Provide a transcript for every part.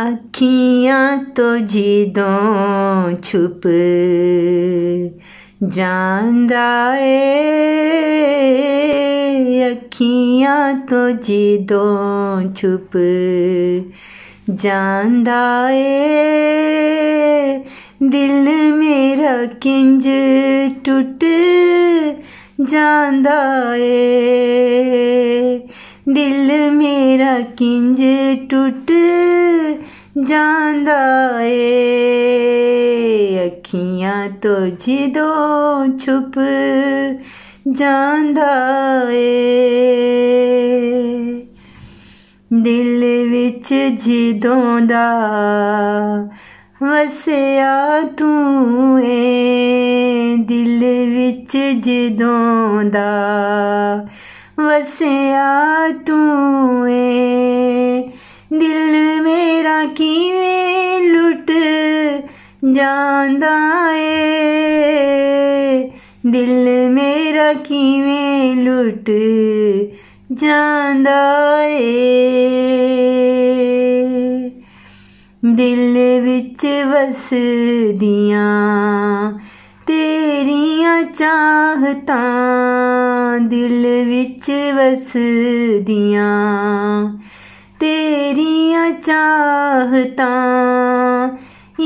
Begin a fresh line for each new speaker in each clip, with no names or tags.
अखियां तो जिदों छुप जांदा ए, अखियां तो जिदों छुप जांदा ए, दिल मेरा किंज टुट जांदा ए, दिल मेरा किंज टुट जांदा ए, अखियां तो जिदों छुप जांदा ए, दिल विच जिदों दा वसिया तू ए, दिल विच जिदों दा वसिया तू ए, दिल मेरा किवें लुट जांदा ए, दिल मेरा किवें लुट जांदा ए, दिल विच वसदियां तेरियां चाहतां, दिल विच वसदियां तेरियां चाहतां,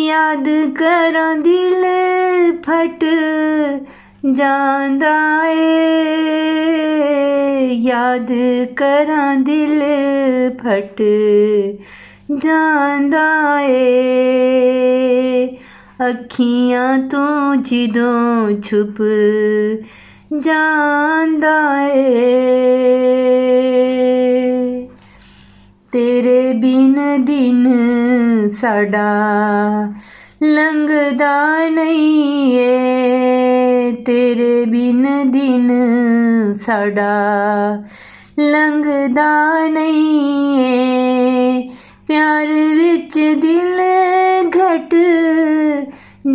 याद करां दिल फट जांदा ए, याद करां दिल फट जांदा ए, अखियां तो जिदों छुप जांदा ए, तेरे बिन दिन साडा लंघदा नहीं ए, तेरे बिन दिन साडा लंघदा नहीं ए, प्यार विच दिल घट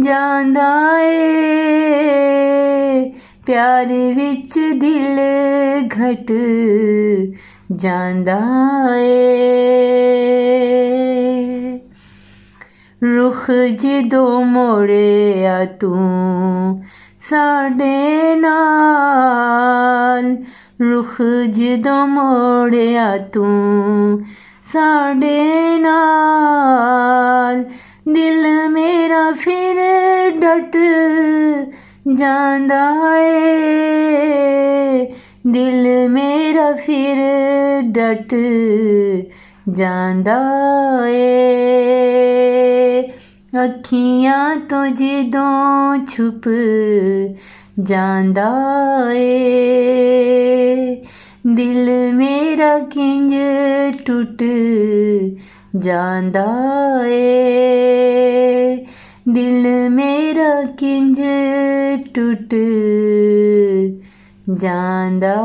जांदा ए, प्यार विच दिल घट जांदा ए, रुख जिदों मोड़िया तू साडे नाल, रुख जिदों मोड़िया तू साडे नाल, दिल मेरा फिर डट जांदा ए, दिल मेरा फिर डट जांदा ए, अखियां तो जिदों छुप जांदा ए, दिल मेरा किंज टुट जांदा ए, दिल मेरा किंज टुट जांदा